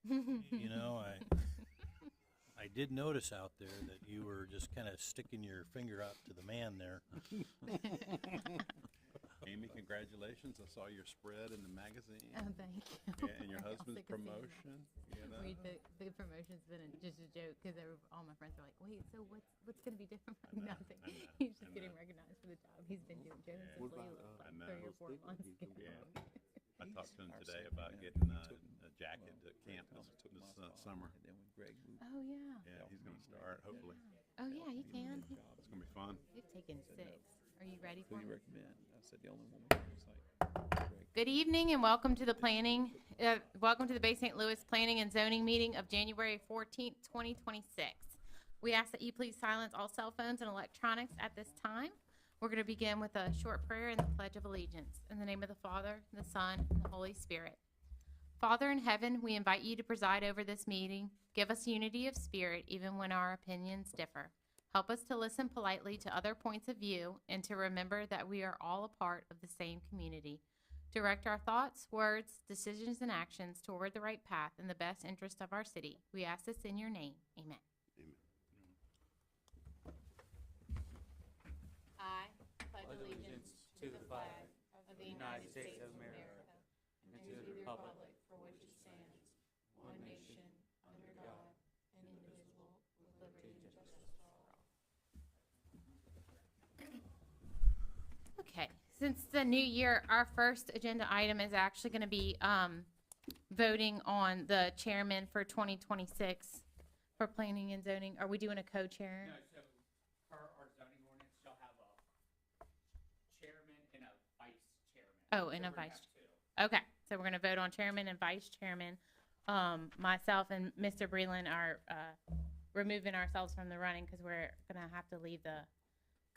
You know, I did notice out there that you were just kind of sticking your finger out to the man there. Amy, congratulations. I saw your spread in the magazine. Oh, thank you. Yeah, and your I'm husband's sick of seeing that. promotion. You know? The promotion's been just a joke because all my friends are like, "Wait, so what's going to be different?" I know, Nothing. I know, He's just I getting know. recognized for the job he's been doing. Jonas Yeah. and What Lee about, I know. 3 or 4 months ago. Yeah. I talked to him Our today second about man, getting he took- a jacket at camp Thomas this took my spot, summer. And then when Greg moved, Oh yeah. Yeah, he's going to start, hopefully. Oh yeah, he can. It's going to be fun. You've taken 6. Are you ready who for do me? you recommend? I said the only woman was like, Greg. Good evening and welcome to the Bay St. Louis Planning and Zoning meeting of January 14th, 2026. We ask that you please silence all cell phones and electronics at this time. We're going to begin with a short prayer and the Pledge of Allegiance. In the name of the Father, the Son, and the Holy Spirit. Father in heaven, we invite you to preside over this meeting. Give us unity of spirit even when our opinions differ. Help us to listen politely to other points of view and to remember that we are all a part of the same community. Direct our thoughts, words, decisions, and actions toward the right path in the best interest of our city. We ask this in your name. Amen. I pledge allegiance to the flag of the United States of America and to the republic for which it stands, one nation, under God, indivisible, with liberty and justice for all. Okay, since the new year, our first agenda item is actually going to be voting on the chairman for 2026 for planning and zoning. Are we doing a co-chair? No, so per our zoning ordinance, you'll have a chairman and a vice chairman. Oh, So and a we're gonna vice. have two. Okay, so we're going to vote on chairman and vice chairman. Myself and Mr. Breland are removing ourselves from the running because we're going to have to leave the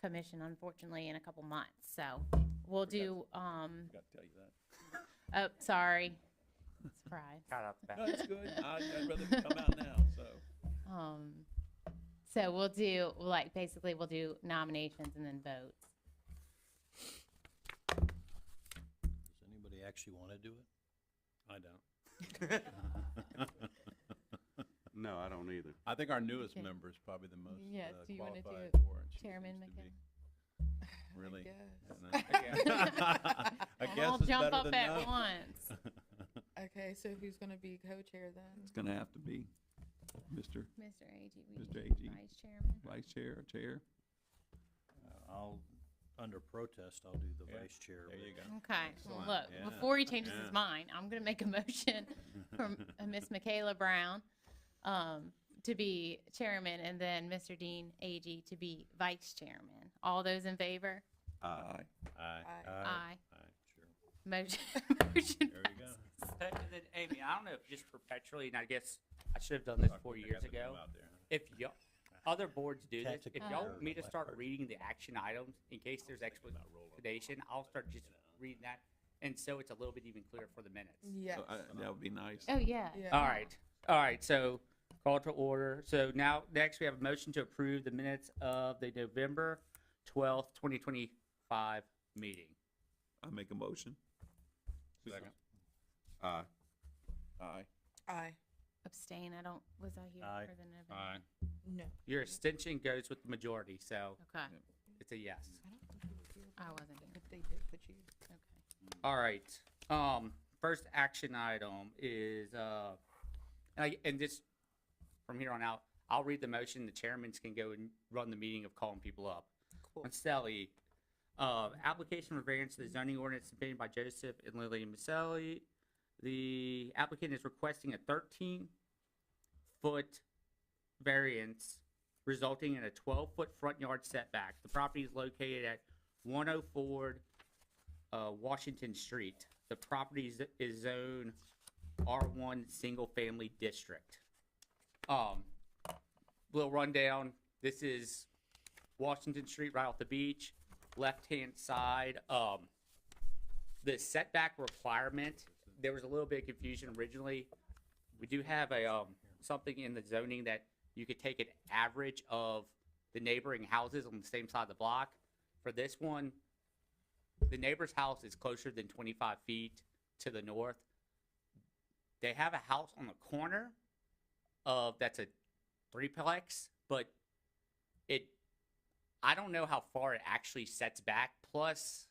commission, unfortunately, in a couple months. So we'll do, Got to tell you that. oh, sorry. Surprise. Got out the back. No, it's good. I'd rather it come out now, so. So we'll do, like, basically we'll do nominations and then votes. Does anybody actually want to do it? I don't. No, I don't either. I think our newest Okay. member is probably the most Yes, do you wanna do qualified it, for it. She Chairman seems to be. McKenna? Really? guess. I We'll guess all it's jump better up than at no. once. Okay, so who's gonna be co-chair then? It's gonna have to be Mr. Mr. Ag, we Mr. need Agee. vice chairman. Vice Chair or Chair. I'll, under protest, I'll do the Yeah, vice chair. There you go. Okay, well, Excellent. look, Yeah. before he changes Yeah. his mind, I'm gonna make a motion from Miss Michaela Brown, to be chairman, and then Mr. Dean Agee to be vice chairman. All those in favor? Aye. Aye. Aye. Aye. Aye, sure. Motion, motion There you go. And then, Amy, I don't know if just perpetually, and I guess I should have done this Talk 4 when they years got the ago. move out there, huh? If y'all, other boards do this, if Tactical y'all error want me on to my start part. reading the action items in case there's explanation, I'll start just reading that. And so it's a little bit even clearer for the minutes. Yes. So that would be nice. Oh, yeah. Yeah. All right, so call to order. So now, next we have a motion to approve the minutes of the November 12th, 2025 meeting. I make a motion. Second. Aye. Aye. Aye. Abstain, was I here Aye. for the November? Aye. No. Your abstention goes with the majority, so Okay, it's a yes. I don't think you were here, I wasn't here. but they did put you. Okay. All right. First action item is and just from here on out, I'll read the motion. The chairmans can go and run the meeting of calling people up. Cool. Maselli, application for variance to the zoning ordinance submitted by Joseph and Lily Maselli. The applicant is requesting a 13-foot variance resulting in a 12-foot front yard setback. The property is located at 104 Washington Street. The property is zone R1 single family district. Little rundown. This is Washington Street right off the beach, left-hand side. The setback requirement, there was a little bit of confusion originally. We do have a something in the zoning that you could take an average of the neighboring houses on the same side of the block. For this one, the neighbor's house is closer than 25 feet to the north. they have a house on the corner of that's a threeplex, but I don't know how far it actually sets back. Plus,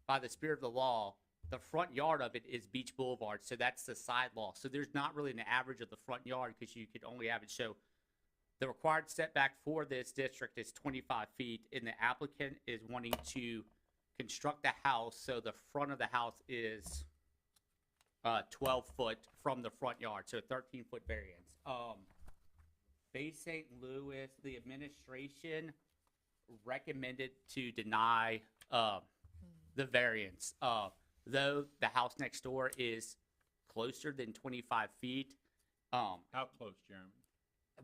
by the spirit of the law, the front yard of it is Beach Boulevard, so that's the side law. So there's not really an average of the front yard because you could only have it show. The required setback for this district is 25 feet, and the applicant is wanting to construct the house, so the front of the house is 12 foot from the front yard, so 13-foot variance. Bay St. Louis, the administration recommended to deny the variance. Though the house next door is closer than 25 feet. How close, Jeremy?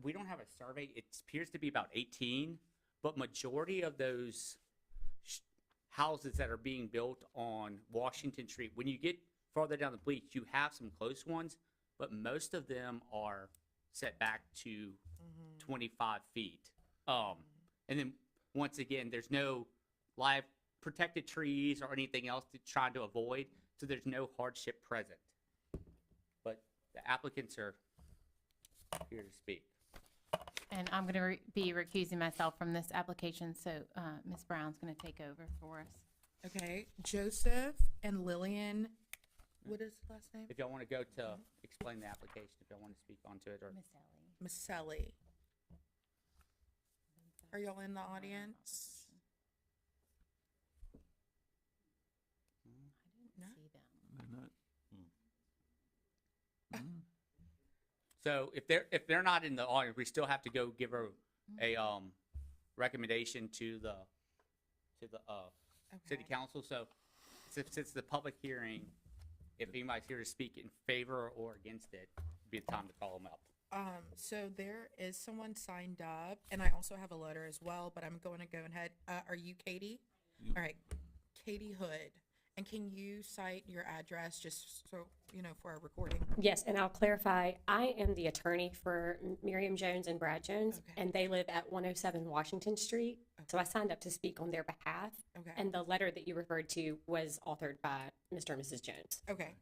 We don't have a survey. It appears to be about 18, but majority of those houses that are being built on Washington Street, when you get farther down the beach, you have some close ones, but most of them are set back to 25 feet. And then once again, there's no live protected trees or anything else to try to avoid, so there's no hardship present. But the applicants are here to speak. And I'm going to be recusing myself from this application, so Ms. Brown's going to take over for us. Okay, Joseph and Lillian, what is the last name? If y'all want to go to explain the application, if y'all want to speak onto it, or Miss Ellie. Maselli. Are y'all in the audience? No? See them. They're not- so if they're not in the audience, we still have to go give her a recommendation to the city Okay. council. So since the public hearing, if anybody's here to speak in favor or against it, it'd be the time to call them up. So there is someone signed up, and I also have a letter as well, but I'm going to go ahead. Are you Katie? Yep. All right, Katie Hood. And can you cite your address just so, for our recording? Yes, and I'll clarify, I am the attorney for Miriam Jones and Brad Jones, Okay. and they live at 107 Washington Street. So I signed up to speak on their behalf, Okay. and the letter that you referred to was authored by Mr. and Mrs. Jones. Okay,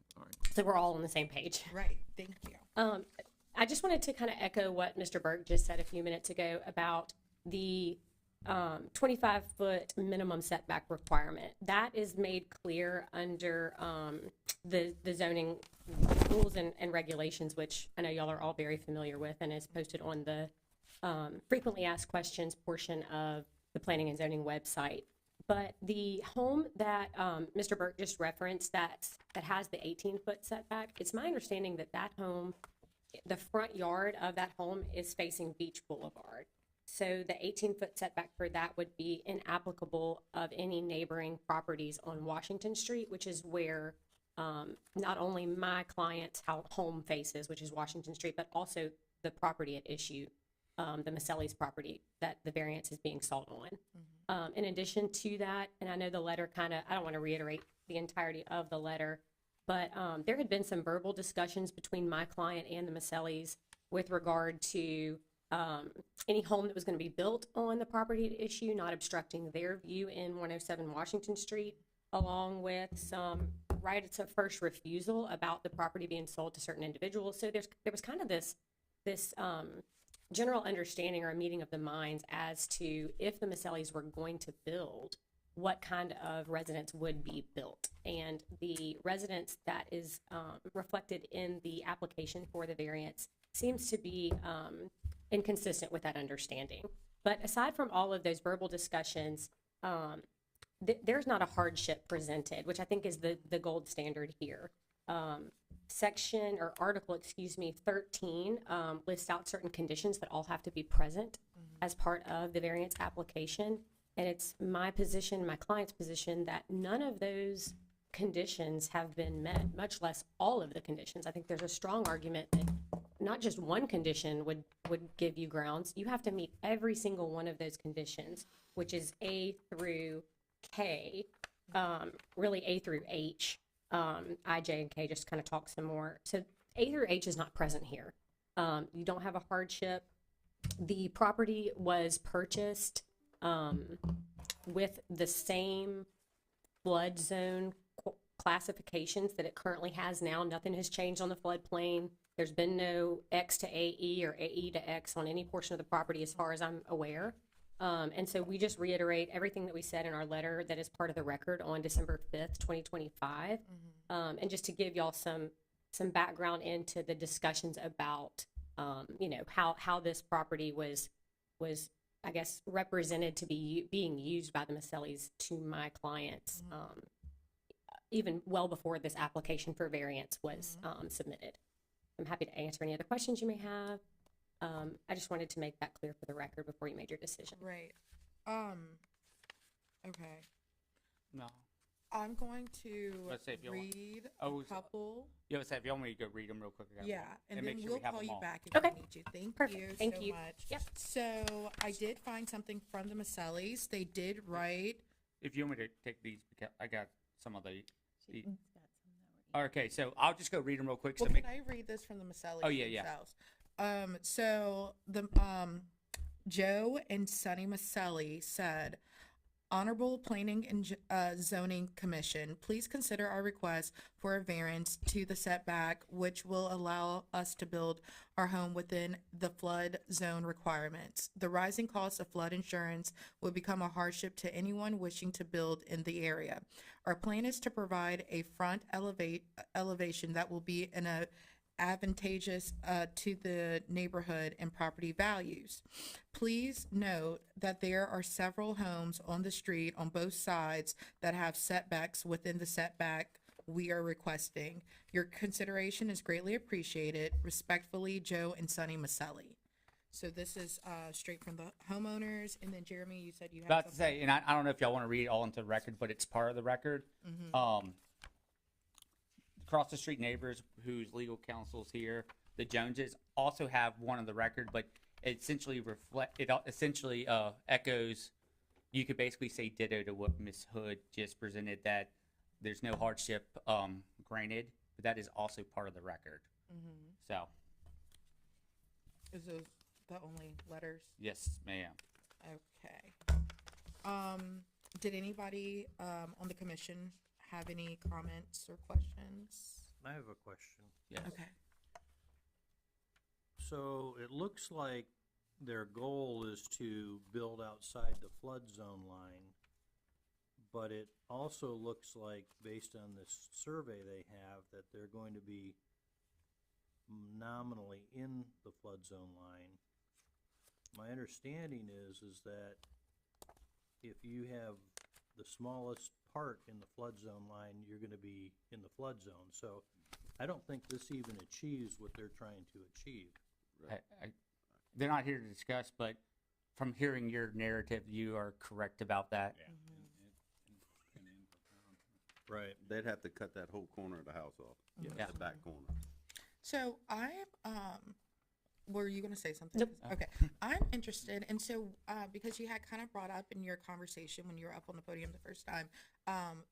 So we're all on the same page. right, thank you. I just wanted to kind of echo what Mr. Burke just said a few minutes ago about the 25-foot minimum setback requirement. That is made clear under the zoning rules and regulations, which I know y'all are all very familiar with, and is posted on the frequently asked questions portion of the planning and zoning website. But the home that Mr. Burke just referenced that has the 18-foot setback, it's my understanding that that home, the front yard of that home is facing Beach Boulevard. So the 18-foot setback for that would be inapplicable of any neighboring properties on Washington Street, which is where not only my client's home faces, which is Washington Street, but also the property at issue, the Maselli's property that the variance is being sought on. In addition to that, and I know the letter I don't want to reiterate the entirety of the letter, but there had been some verbal discussions between my client and the Maselli's with regard to any home that was going to be built on the property at issue, not obstructing their view in 107 Washington Street, along with some rights of first refusal about the property being sold to certain individuals. So there was kind of this general understanding or a meeting of the minds as to if the Maselli's were going to build, what kind of residence would be built. And the residence that is reflected in the application for the variance seems to be inconsistent with that understanding. But aside from all of those verbal discussions, there's not a hardship presented, which I think is the gold standard here. Article 13 lists out certain conditions that all have to be present as part of the variance application. And it's my position, my client's position, that none of those conditions have been met, much less all of the conditions. I think there's a strong argument that not just one condition would give you grounds. You have to meet every single one of those conditions, which is A through K, really A through H. I, J, and K just kind of talk some more. So A through H is not present here. You don't have a hardship. The property was purchased with the same flood zone classifications that it currently has now. Nothing has changed on the floodplain. There's been no X to AE or AE to X on any portion of the property as far as I'm aware. And so we just reiterate everything that we said in our letter that is part of the record on December 5th, 2025. And just to give y'all some background into the discussions about, you know, how this property was, I guess, represented to be being used by the Masellis to my clients, even well before this application for variance was submitted. I'm happy to answer any other questions you may have. I just wanted to make that clear for the record before you made your decision. Right. Okay. No. I'm going to Let's say if you want- read Oh, a couple. You know, if you want me to go read them real quick. I got Yeah, one. and make then sure we'll we have call them you all. back if Okay. we need you. Thank Perfect. you Thank so you. much. Yep. So I did find something from the Masellis. They did write. If you want me to take these, because I got some of the okay, so I'll just go read them real quick. Well, So make, can I read this from the Masellis Oh, yeah. themselves? So the Joe and Sonny Maselli said, Honorable Planning and Zoning Commission, please consider our request for a variance to the setback, which will allow us to build our home within the flood zone requirements. The rising cost of flood insurance will become a hardship to anyone wishing to build in the area. Our plan is to provide a front elevation that will be in a advantageous to the neighborhood and property values. Please note that there are several homes on the street on both sides that have setbacks within the setback we are requesting. Your consideration is greatly appreciated. Respectfully, Joe and Sonny Maselli. So this is straight from the homeowners. And then Jeremy, you said you had about to something. say, and I don't know if y'all want to read it all into the record, but it's part of the record. Across the street neighbors whose legal counsel's here, the Joneses, also have one on the record, but it essentially echoes. You could basically say ditto to what Ms. Hood just presented, that there's no hardship granted, but that is also part of the record. So Is those the only letters? yes, ma'am. Okay. Did anybody on the commission have any comments or questions? I have a question. Yes. Okay. So it looks like their goal is to build outside the flood zone line, but it also looks like, based on this survey they have, that they're going to be nominally in the flood zone line. My understanding is that if you have the smallest part in the flood zone line, you're gonna be in the flood zone. So I don't think this even achieves what they're trying to achieve. They're not here to discuss, but from hearing your narrative, you are correct about that. Right. They'd have to cut that whole corner of the house off. Yeah. The back corner. So were you going to say something? Nope. Okay. I'm interested. And so, because you had kind of brought up in your conversation when you were up on the podium the first time,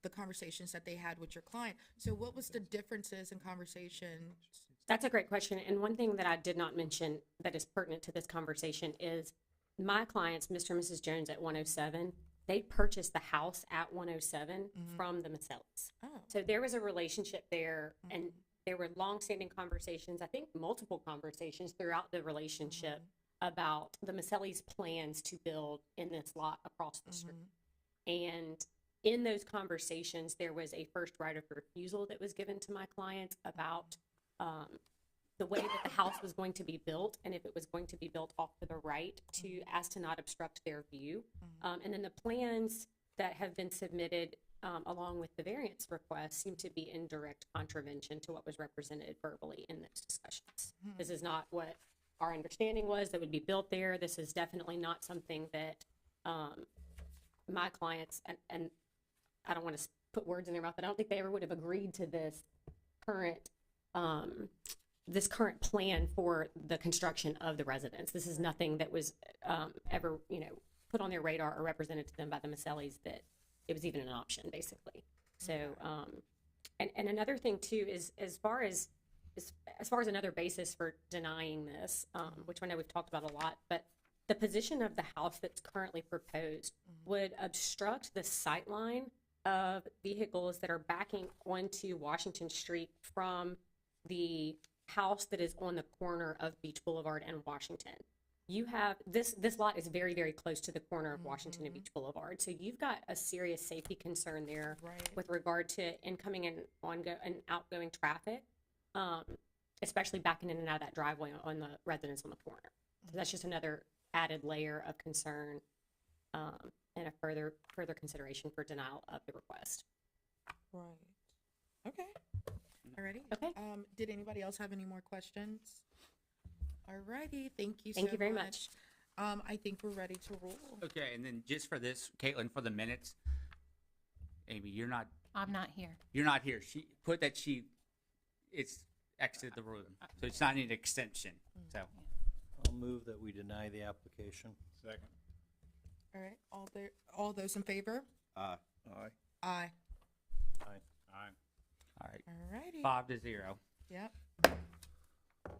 the conversations that they had with your client. So what was the differences in conversations? That's a great question. And one thing that I did not mention that is pertinent to this conversation is my clients, Mr. and Mrs. Jones at 107, they purchased the house at 107 from the Masellis. Oh. So there was a relationship there, and there were longstanding conversations, I think multiple conversations throughout the relationship about the Masellis' plans to build in this lot across the street. And in those conversations, there was a first right of refusal that was given to my clients about the way that the house was going to be built, and if it was going to be built off to the right as to not obstruct their view. And then the plans that have been submitted along with the variance request seem to be in direct contravention to what was represented verbally in those discussions. This is not what our understanding was that would be built there. This is definitely not something that my clients, and I don't want to put words in their mouth, but I don't think they ever would have agreed to this current plan for the construction of the residence. This is nothing that was ever, put on their radar or represented to them by the Masellis that it was even an option, basically. So, and another thing too is as far as another basis for denying this, which I know we've talked about a lot, but the position of the house that's currently proposed would obstruct the sight line of vehicles that are backing onto Washington Street from the house that is on the corner of Beach Boulevard and Washington. You have, this lot is very, very close to the corner of Washington and Beach Boulevard. So you've got a serious safety concern there Right. with regard to incoming and outgoing traffic, especially backing in and out of that driveway on the residents on the corner. So that's just another added layer of concern, and a further consideration for denial of the request. Right. Okay. Alrighty. Okay. Did anybody else have any more questions? Alrighty, thank you so much. Thank you very much. I think we're ready to roll. Okay, and then just for this, Caitlin, for the minutes, Amy, you're not I'm not here. here. She put that it's exited the room, so it's not an extension. So I'll move that we deny the application. Second. Alright, all those in favor? Aye. Aye. Aye. Aye. Aye. all right, Alrighty. 5-0. Yep.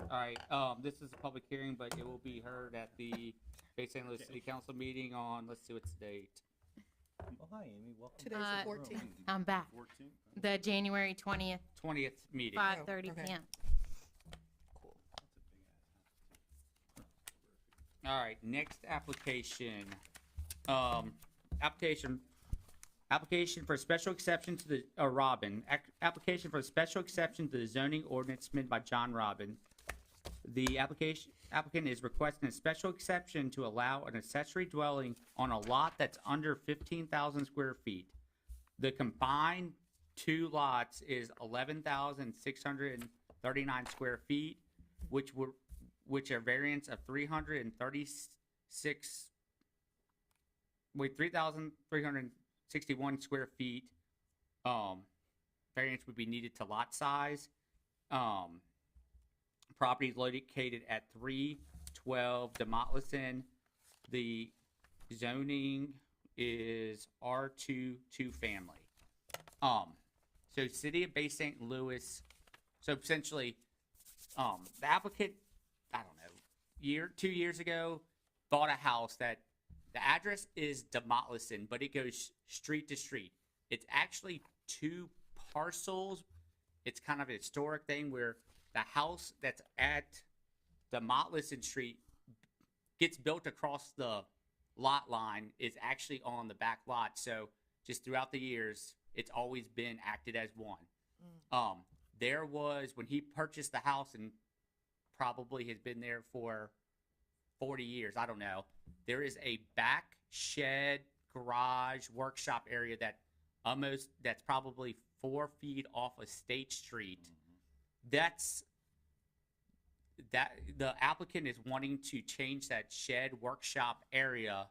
All right, this is a public hearing, but it will be heard at the Bay St. Louis City Council meeting on, let's see what's the date. Well, hi, Amy, welcome. Today's Uh, the 14th. I'm back. 14? The January 20th, 20th meeting. 5:30 okay. PM. Cool. All right, next application. Application for special exception to the, Robin. Application for a special exception to the zoning ordinance submitted by John Robin. The applicant is requesting a special exception to allow an accessory dwelling on a lot that's under 15,000 square feet. The combined two lots is 11,639 square feet, which are variance of 3,361 square feet. Variance would be needed to lot size. Property is located at 312 Demotteson. The zoning is R2 family. So City of Bay St. Louis. So essentially, the applicant, I don't know, 2 years ago, bought a house that the address is Demotteson, but it goes street to street. It's actually two parcels. It's kind of a historic thing where the house that's at Demotteson Street gets built across the lot line is actually on the back lot. So just throughout the years, it's always been acted as one. There was, when he purchased the house and probably has been there for 40 years, I don't know, there is a back shed, garage, workshop area that's probably 4 feet off of State Street. The applicant is wanting to change that shed workshop area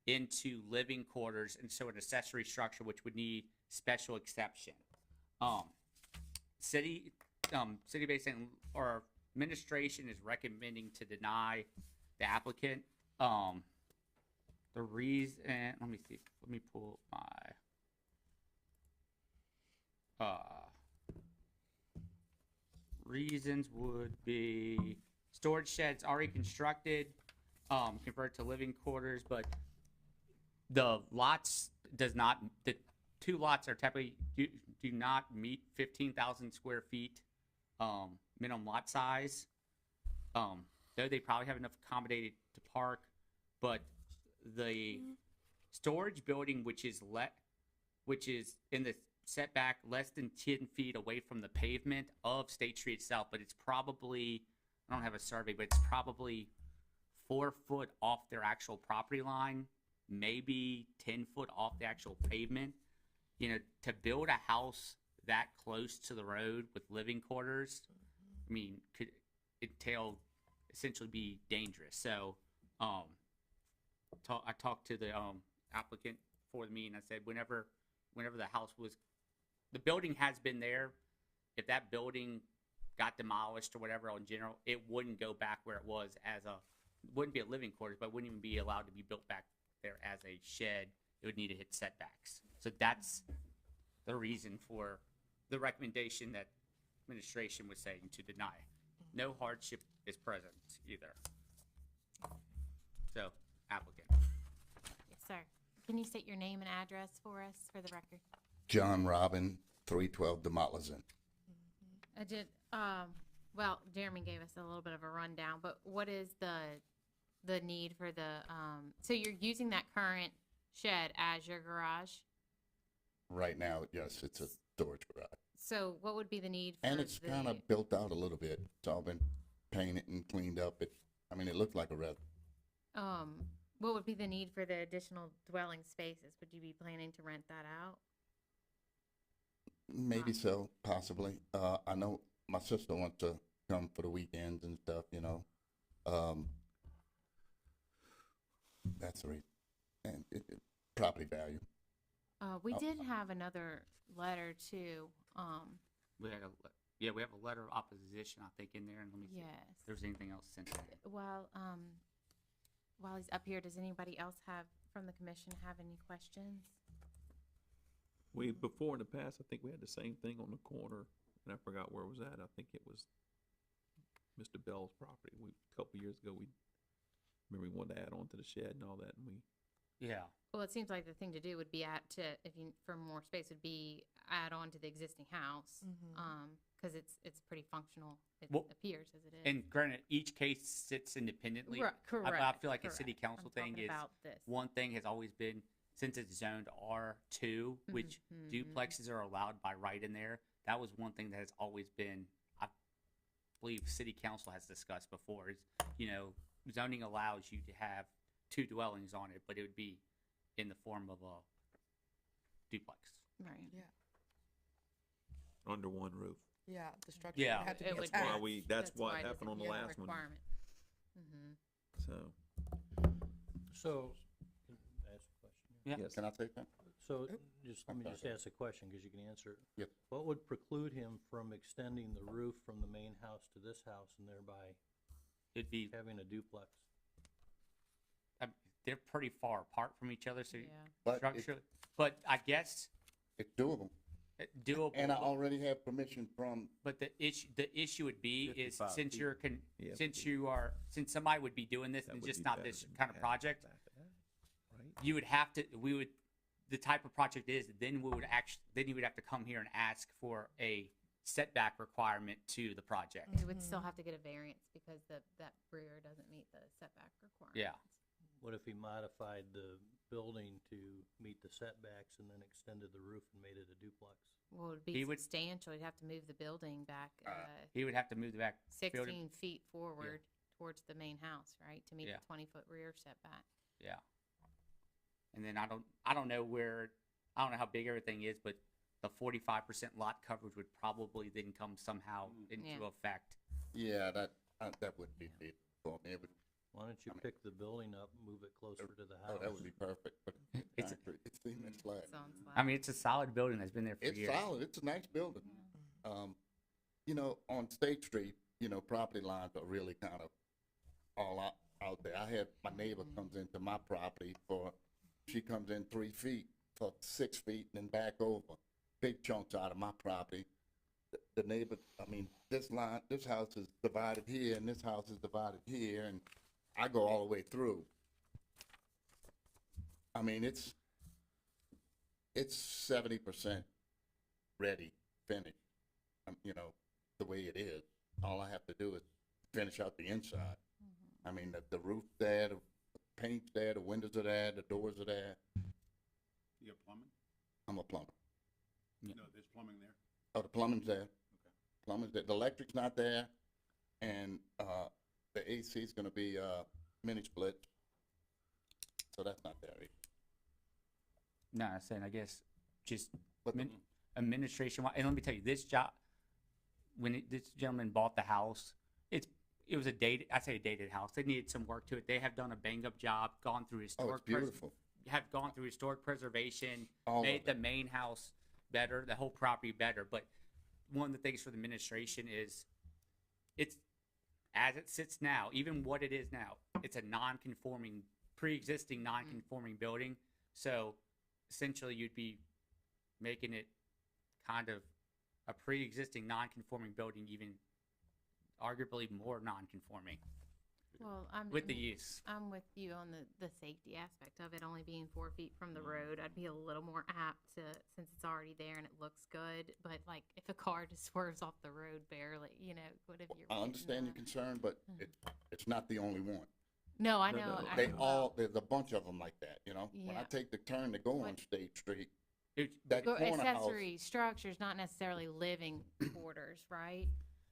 into living quarters, and so an accessory structure which would need special exception. City Bay St. or administration is recommending to deny the applicant. The reason, let me see, let me pull my reasons would be storage sheds already constructed, converted to living quarters, but the two lots are typically do not meet 15,000 square feet minimum lot size. Though they probably have enough accommodated to park, but the storage building, which is in the setback less than 10 feet away from the pavement of State Street itself, but it's probably, I don't have a survey, but it's probably 4 foot off their actual property line, maybe 10 foot off the actual pavement. You know, to build a house that close to the road with living quarters, I mean, could entail essentially be dangerous. So, I talked to the applicant for the meeting. I said, whenever the house was, the building has been there. If that building got demolished or whatever in general, it wouldn't go back where it was wouldn't be a living quarters, but wouldn't even be allowed to be built back there as a shed. It would need to hit setbacks. So that's the reason for the recommendation that administration was saying to deny. No hardship is present either. So, applicant. Yes, sir. Can you state your name and address for us for the record? John Robin, 312 Demolison. I did, well, Jeremy gave us a little bit of a rundown, but what is the need for the, so you're using that current shed as your garage? Right now, yes, it's a storage garage. So what would be the need for And it's kind of built out a little bit. It's all been painted and cleaned up. It looks like a res. what would be the need for the additional dwelling spaces? Would you be planning to rent that out? Maybe so, possibly. I know my sister wants to come for the weekends and stuff, you know. That's the reason. And property value. We did have another letter too. We had we have a letter of opposition, I think, in there, and let me see Yes. if there's anything else sent in. While he's up here, does anybody else from the commission have any questions? Before in the past, I think we had the same thing on the corner, and I forgot where it was at. I think it was Mr. Bell's property. A couple years ago, we wanted to add on to the shed and all that, and Yeah. Well, it seems like the thing to do would be for more space would be add on to the existing house. Cause it's pretty functional. It Well, appears as it is. And granted, each case sits independently. Right, I feel like a correct. city council I'm thing talking is, about this. one thing has always been, since it's zoned R2, which duplexes are allowed by right in there, that was one thing that has always been, I believe city council has discussed before, is, zoning allows you to have 2 dwellings on it, but it would be in the form of a duplex. Right. Yeah, under one roof. yeah, the structure Yeah. would have to It be would attached. Why that's what why it happened on the is a last one. requirement. Mhm. So, So, can I ask a question? Yeah. yes. Can I say something? So, I'm let me sorry, just go ahead. ask a question, because you can answer it. Yep. What would preclude him from extending the roof from the main house to this house and thereby It'd be, having a duplex? they're pretty far apart from each other, so Yeah. But structurally, but I guess it's doable. doable. And I already have permission from, But the issue would be is 55 since feet. you're Yeah, since somebody would be doing this that and would just be not better this than kind of adding project, back to that, right? you would have to, the type of project is, then you would have to come here and ask for a setback requirement to the project. We would still have to get a variance because that rear doesn't meet the setback requirements. Yeah. What if he modified the building to meet the setbacks and then extended the roof and made it a duplex? Well, it would He be would- substantial. You'd have to move the building back, He would have to move the back. 16 feet forward towards the main house, right? To meet Yeah. the 20-foot rear setback. Yeah. And then I don't know how big everything is, but the 45% lot coverage would probably then come somehow into Yeah. effect. yeah, that would be it for me. It would, Why don't you pick the building up, and move it closer to the house? oh, that would be perfect. But It's- concrete, it's cement slab. It's on slab. I mean, it's a solid building that's been there for It's years. solid. It's a nice building. On State Street, property lines are really kind of all out there. I had my neighbor comes into my property she comes in 3 feet for 6 feet and then back over. Big chunks out of my property. The neighbor, this house is divided here and this house is divided here, and I go all the way through. It's 70% ready, finished. The way it is. All I have to do is finish out the inside. The roof's there, the paint's there, the windows are there, the doors are there. You have plumbing? I'm a plumber. No, there's plumbing there. Oh, the plumbing's there. Plumbing's there. The electric's not there, and the AC's gonna be mini split. So that's not there either. No, I'm saying, I guess, just But the- administration, and let me tell you, this job, when this gentleman bought the house, it was a dated house. They needed some work to it. They have done a bang-up job, gone through Oh, it's historic, beautiful. have gone through historic preservation, All of made the it. main house better, the whole property better. But one of the things for the administration is, it's, as it sits now, even what it is now, it's a non-conforming, pre-existing non-conforming building. So essentially, you'd be making it kind of a pre-existing non-conforming building, even arguably more non-conforming. Well, I'm. with the use. I'm with you on the safety aspect of it only being 4 feet from the road. I'd be a little more apt to, since it's already there and it looks good. But like, if a car just swerves off the road barely, you know, what if you're. I understand your concern, but it's not the only one. No, I No, know. no, I They know. all, there's a bunch of them like that, you know? When I Yeah. take the turn to go on What- State Street, It- that Or corner house, accessory structures, not necessarily living quarters, right?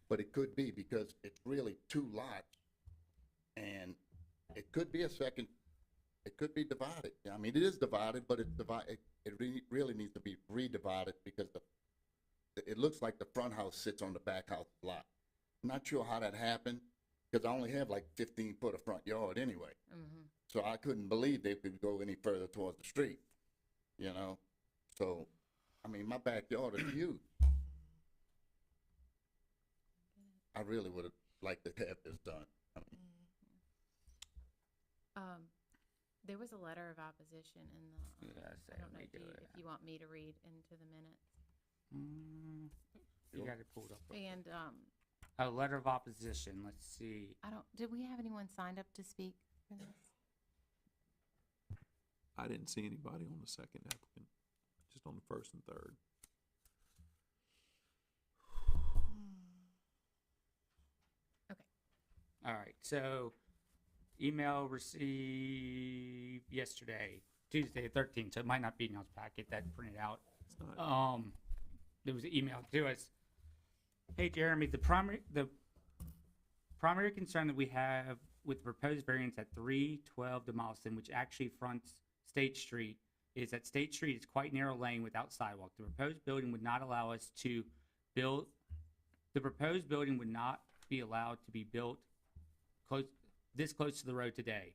but it could be because it's really two lots. And it could be a second, it could be divided. I mean, it is divided, but it's divided, it really needs to be redivided because it looks like the front house sits on the back house lot. Not sure how that happened, because I only have like 15 foot of front yard anyway. Mm-hmm. So I couldn't believe they could go any further towards the street, you know? So, I mean, my backyard is huge. I really would have liked to have this done. I mean, There was a letter of opposition in the. Yeah, so I don't know let me do it. if you want me to read into the minutes. You got it pulled up. And A letter of opposition, let's see. I don't. Did we have anyone signed up to speak for this? I didn't see anybody on the second applicant, just on the first and third. All right, so email received yesterday, Tuesday the 13th, so it might not be in y'all's packet that printed out. It's not, There was an email to us. Hey, Jeremy, the primary concern that we have with the proposed variance at 312 Demolison, which actually fronts State Street, is that State Street is quite narrow lane without sidewalk. The proposed building would not allow us to build, the proposed building would not be allowed to be built this close to the road today.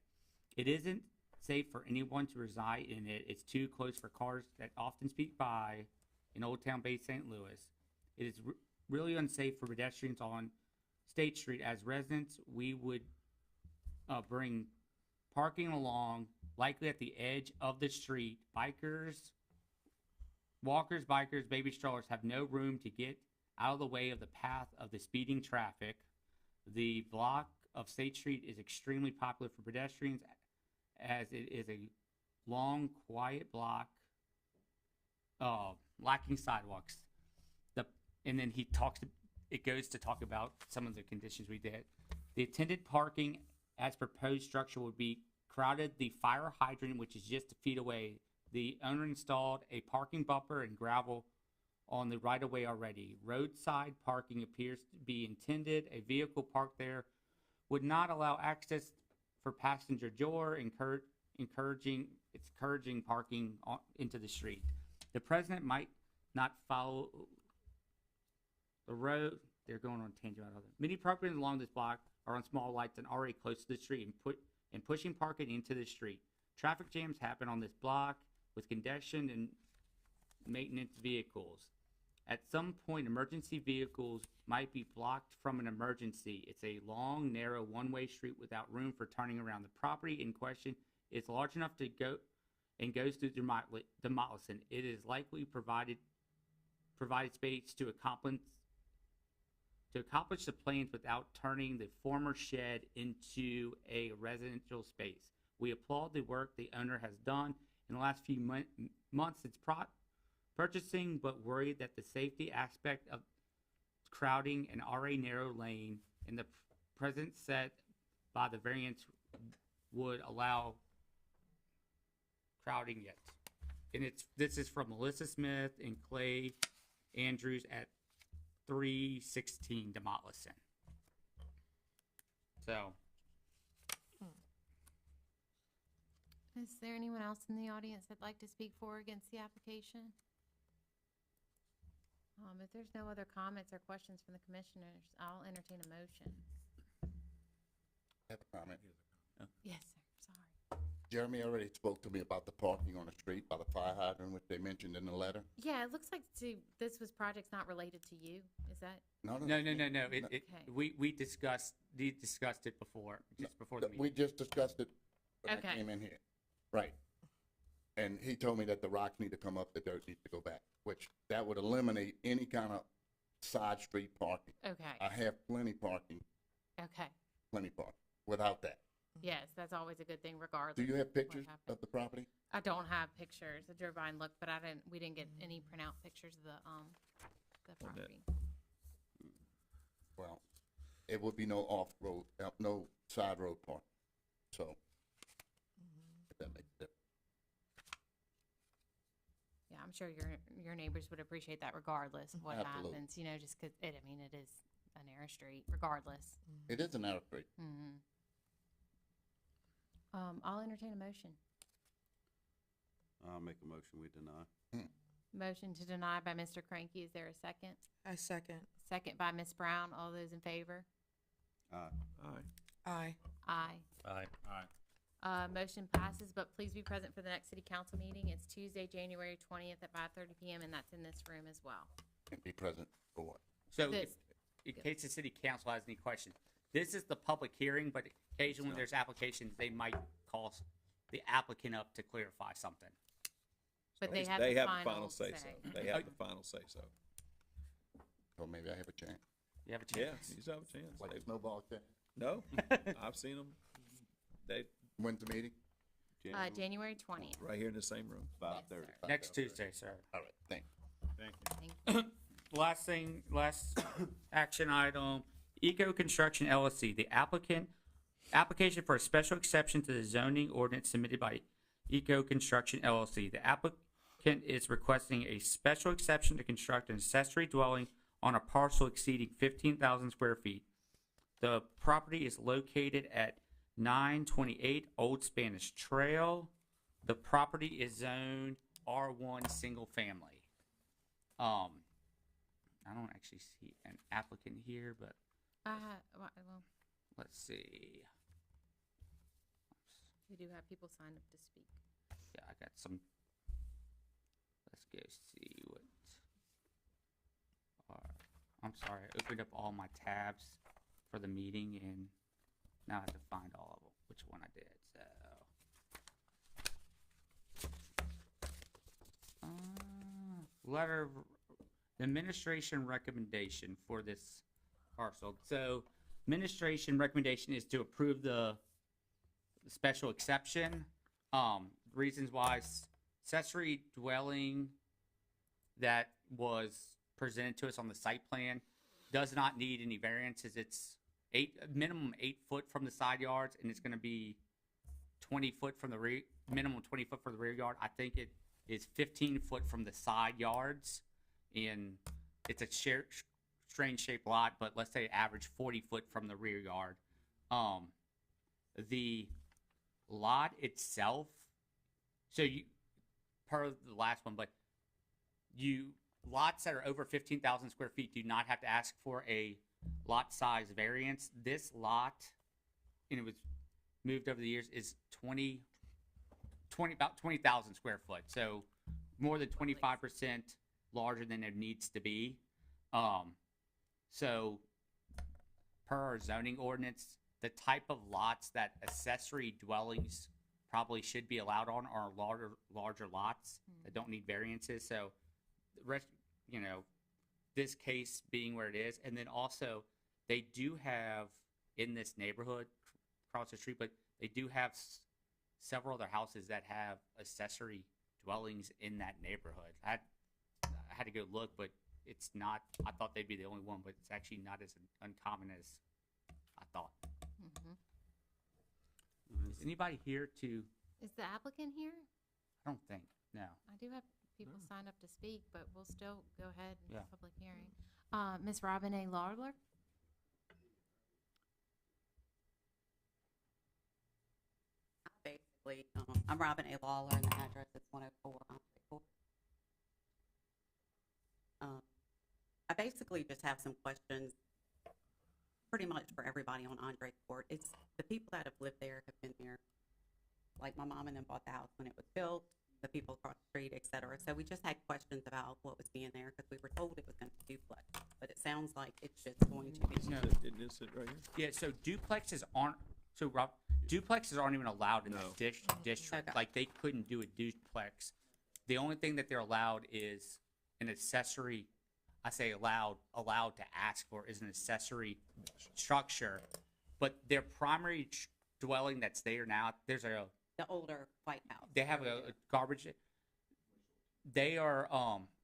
It isn't safe for anyone to reside in it. It's too close for cars that often speed by in Old Town Bay, St. Louis. It is really unsafe for pedestrians on State Street. As residents, we would bring parking along, likely at the edge of the street. Walkers, bikers, baby strollers have no room to get out of the way of the path of the speeding traffic. The block of State Street is extremely popular for pedestrians as it is a long, quiet block, lacking sidewalks. And then it goes to talk about some of the conditions we did. The attended parking as proposed structure would be crowded. The fire hydrant, which is just feet away. The owner installed a parking bumper and gravel on the right of way already. Roadside parking appears to be intended. A vehicle parked there would not allow access for passenger door, encouraging parking into the street. The president might not follow the road. They're going on a tangent. Many properties along this block are on small lights and already close to the street and pushing parking into the street. Traffic jams happen on this block with congestion and maintenance vehicles. At some point, emergency vehicles might be blocked from an emergency. It's a long, narrow, one-way street without room for turning around. The property in question is large enough to go and goes through Demolison. It is likely provided space to accomplish the plans without turning the former shed into a residential space. We applaud the work the owner has done in the last few months since purchasing, but worried that the safety aspect of crowding an already narrow lane and the present set by the variance would allow crowding yet. And this is from Melissa Smith and Clay Andrews at 316 Demolison. So, Is there anyone else in the audience that'd like to speak for or against the application? If there's no other comments or questions from the commissioners, I'll entertain a motion. I have a comment. Yes, sir, sorry. Jeremy already spoke to me about the parking on the street by the fire hydrant, which they mentioned in the letter. Yeah, it looks like this was projects not related to you, is that? no. Okay. We discussed it before, just before the meeting. We just discussed it when I Okay. came in here. Right. And he told me that the rocks need to come up, the dirt needs to go back, which that would eliminate any kind of side street parking. Okay, I have plenty parking, okay. plenty parking. without that. Yes, that's always a good thing regardless. Do you have of what pictures happens. of the property? I don't have pictures. I drove by and looked, but we didn't get any printout pictures of the that. property. Well, it would be no off-road, no side road park, so. If that makes a difference. Yeah, I'm sure your neighbors would appreciate that regardless of what Absolutely. happens, you know, just 'cause it is a narrow street regardless. It is an narrow street. Mm-hmm. I'll entertain a motion. I'll make a motion, we deny. Motion to deny by Mr. Cranky. Is there a second? I second. Second by Ms. Brown. All those in favor? Aye. Aye. Aye. Aye. Aye. Aye. Motion passes, but please be present for the next city council meeting. It's Tuesday, January 20th at 5:30 PM, and that's in this room as well. And be present for what? So This- in case the city council has any questions, this is the public hearing, but occasionally when there's applications, they might call the applicant up to clarify something. But they have They the have the final say so. They have the final say so. So maybe I have a chance. You have a Yeah, chance. you just have a chance. Like They- a snowball chance. No, I've seen them. They, When's the meeting? January 20th. right here in the same room. 5:30. Next Tuesday, sir. All right, thank you. Thank you. Thank you. Last action item, Eco Construction LLC, the application for a special exception to the zoning ordinance submitted by Eco Construction LLC. The applicant is requesting a special exception to construct an accessory dwelling on a parcel exceeding 15,000 square feet. The property is located at 928 Old Spanish Trail. The property is zoned R1 single family. I don't actually see an applicant here, but Well, let's see. we do have people signed up to speak. Yeah, I got some. Let's go see what. I'm sorry, I opened up all my tabs for the meeting and now I have to find all of them, which one I did, so. Letter of administration recommendation for this parcel. So, administration recommendation is to approve the special exception. Reasons why accessory dwelling that was presented to us on the site plan does not need any variances. It's minimum 8 foot from the side yards, and it's going to be 20 foot from the rear, minimum 20 foot from the rear yard. I think it is 15 foot from the side yards, and it's a strange shaped lot, but let's say average 40 foot from the rear yard. The lot itself, so you, per the last one, but lots that are over 15,000 square feet do not have to ask for a lot size variance. This lot, and it was moved over the years, is about 20,000 square foot. So more than 25% larger than it needs to be. So per our zoning ordinance, the type of lots that accessory dwellings probably should be allowed on are larger lots that don't need variances. So the rest, this case being where it is, and then also they do have in this neighborhood across the street, but they do have several other houses that have accessory dwellings in that neighborhood. I had to go look, but it's not. I thought they'd be the only one, but it's actually not as uncommon as I thought. Is anybody here to? Is the applicant here? I don't think. No. I do have people signed up to speak, but we'll still go ahead in Yeah. the public hearing. Ms. Robin A. Lawler? Basically, I'm Robin A. Lawler, and the address is 104 Andre Court. I basically just have some questions, pretty much for everybody on Andre Court. It's the people that have lived there have been there, like my mom and them bought the house when it was built, the people across the street, et cetera. So we just had questions about what was being there, because we were told it was going to be duplex, but it sounds like it's just going to be. No. Isn't this it right here? Yeah. So duplexes aren't. So Rob, duplexes aren't even allowed in No. the district. Okay. Like they couldn't do a duplex. The only thing that they're allowed is an accessory. I say allowed to ask for is an accessory structure, but their primary dwelling that's there now, there's a, The older White House. they have a garbage. They are,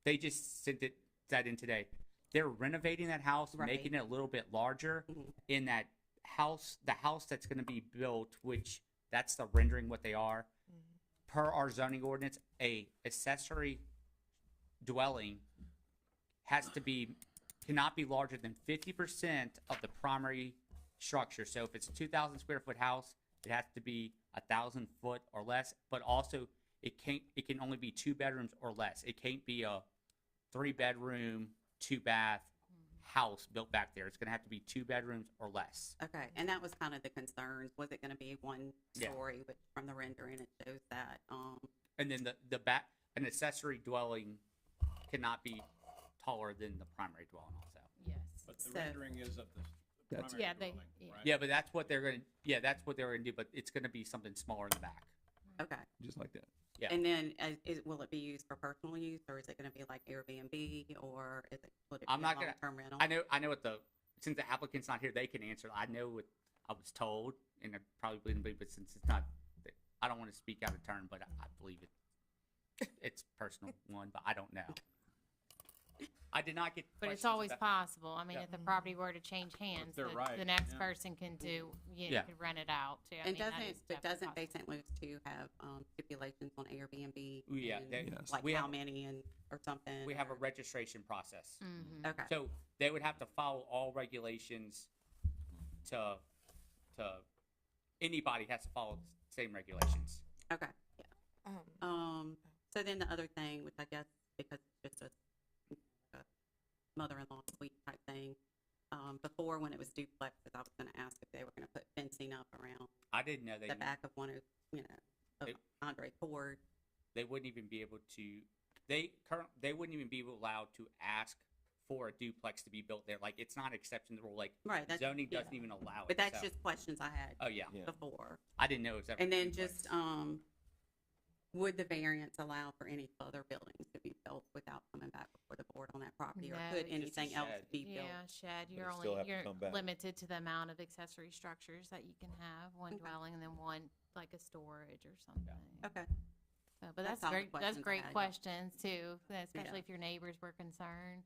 they just sent that in today. They're renovating that house, Right. making it a little bit larger. Mhm. In that house, the house that's gonna be built, which that's the rendering what they are. Per our zoning ordinance, a accessory dwelling cannot be larger than 50% of the primary structure. So if it's a 2,000 square foot house, it has to be 1,000 foot or less, but also it can only be 2 bedrooms or less. It can't be a 3-bedroom, 2-bath house built back there. It's gonna have to be 2 bedrooms or less. Okay, and that was kind of the concerns. Was it gonna be one Yeah. story, which from the rendering, it shows that, And then the back, an accessory dwelling cannot be taller than the primary dwelling also. Yes. But the So- rendering is of the That's- primary Yeah, they- dwelling, yeah. right? Yeah, but that's what they're gonna do, but it's gonna be something smaller in the back. okay. Just like that. Yeah. And then, will it be used for personal use, or is it gonna be like Airbnb, or would it be I'm a not gonna- long-term rental? I know what since the applicant's not here, they can answer. I know what I was told, and I probably wouldn't be, but since it's not, I don't want to speak out of turn, but I believe it's personal one, but I don't know. I did not get But it's questions always about- possible. I mean, Yeah. if the property were to change hands, they're the right, next yeah. person can do, Yeah. could rent it out too. I And mean, that doesn't, is but definitely doesn't Bay possible. St. Louis too have, stipulations on Airbnb? Ooh, yeah, and, they- Yes. Like we how have- many or something? We have a or- registration process. Mhm. Okay, So they would have to follow all regulations to anybody has to follow the same regulations. okay, yeah. So then the other thing, which I guess because it's just a mother-in-law suite type thing, before when it was duplexes, I was gonna ask if they were gonna put fencing up around I didn't know the back of one of, of It- Andre Ford. they wouldn't even be able to they wouldn't even be allowed to ask for a duplex to be built there. Like it's not an exception to the rule. Like Right, that's, zoning yeah. doesn't even allow it. But that's so- just questions I had Oh yeah. Yeah. before. I didn't know it was ever. And then duplex. just, would the variance allow for any other buildings to be built without coming back before the board on that property? Or No, could just a anything else shed. be built? Yeah, shed, you're it still only, have to you're come back. limited to the amount of accessory structures that you can have, one Okay. dwelling and then one, like a storage or something. Okay, So, but That's that's all the great, that's questions I great had. questions too, especially Yeah. if your neighbors were concerned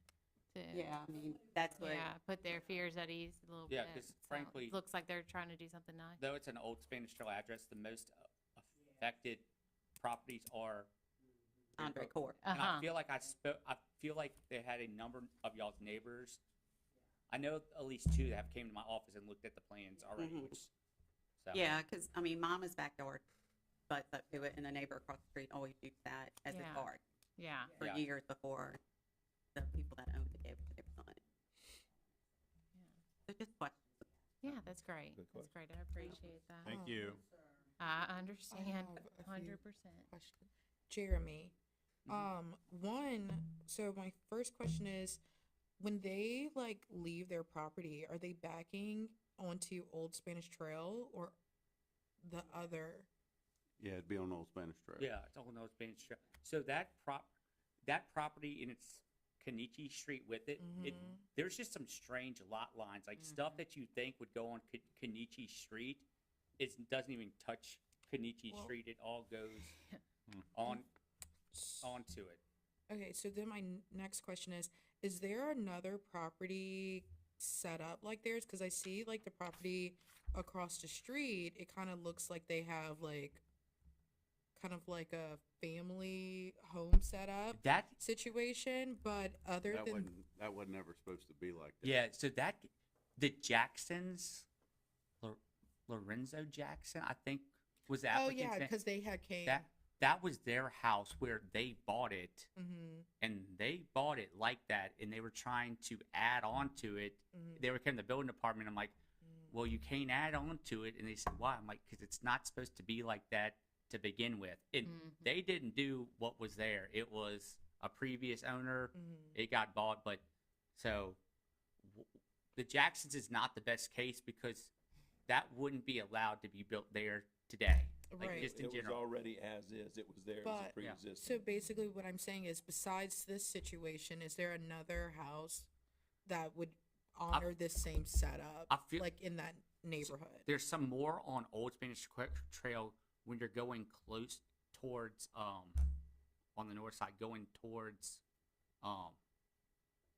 to. yeah, I mean, that's what, Yeah, put their fears at ease a little Yeah, bit. 'cause So, frankly- it looks like they're trying to do something nice. Though it's an old Spanish Trail address, the most affected properties are. Andre Court. And Uh-huh. I feel like they had a number of y'all's neighbors. I know at least 2 that have came to my office and looked at the plans already, Mhm. which. So. Yeah, because, I mean, Mama's backyard butts up to it, and the neighbor across the street always used that as Yeah. a garden Yeah. for Yeah. years before the people that owned it gave it to their son. So just questions. Yeah, that's great. Good That's great. I appreciate that. Thank you. I understand have a few 100%. Question. Jeremy, Mhm. so my first question is, when they like leave their property, are they backing onto Old Spanish Trail or the other? Yeah, it'd be on Old Spanish Trail. Yeah, it's all in those Spanish Trail. So that property in its Kenichi Street with it, Mhm. there's just some strange lot lines, like stuff that you think would go on Kenichi Street. It doesn't even touch Kenichi Well- Street. It all goes onto it. Okay, so then my next question is there another property set up like theirs? Because I see like the property across the street, it kind of looks like they have like kind of like a family home setup That situation, but other than That wasn't ever supposed to be like that. Yeah, so the Jacksons, Lorenzo Jackson, I think was the oh applicant's yeah, name. because they had came. That was their house where they bought it, Mm-hmm, and they bought it like that, and they were trying to add on to it. mm-hmm, They were came to the building department. I'm like, well, you can't add on to it, and they said, why? I'm like, because it's not supposed to be like that to begin with. And they didn't do what was there. It was a previous owner. mm-hmm. It got bought, but so the Jacksons is not the best case because that wouldn't be allowed to be built there today. Like Right. just in It was general. already as is, it was there, it was But- a Yeah. pre-existing. So basically, what I'm saying is, besides this situation, is there another house that would honor this same setup, I feel- like in that neighborhood. There's some more on Old Spanish Trail when you're going close towards, on the north side, going towards,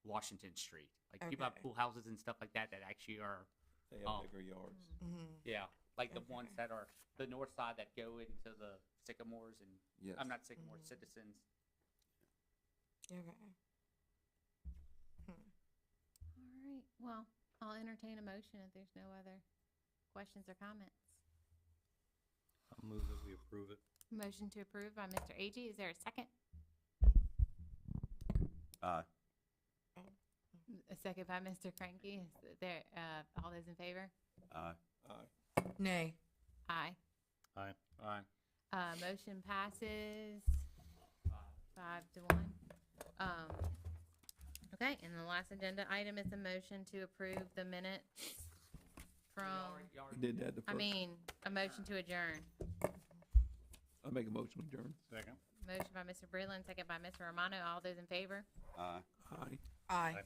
Washington Street. Like people have Okay. pool houses and stuff like that that actually are, They Oh. have bigger yards. yeah, like the ones Okay. that are the north side that go into the Sycamores and, Yes. I'm not Sycamores, Citizens. Okay. All right, well, I'll entertain a motion if there's no other questions or comments. I'll move that we approve it. Motion to approve by Mr. Ag. Is there a second? Aye. A second by Mr. Cranky. Is there, all those in favor? Aye. Aye. Nay. Aye. Aye. Aye. Motion passes 5-1. Okay, and the last agenda item is a motion to approve the minutes from, We did that the I first. mean, a motion to adjourn. I make a motion to adjourn. Second. Motion by Mr. Breland, second by Mr. Romano. All those in favor? Aye. Aye. Aye. Aye.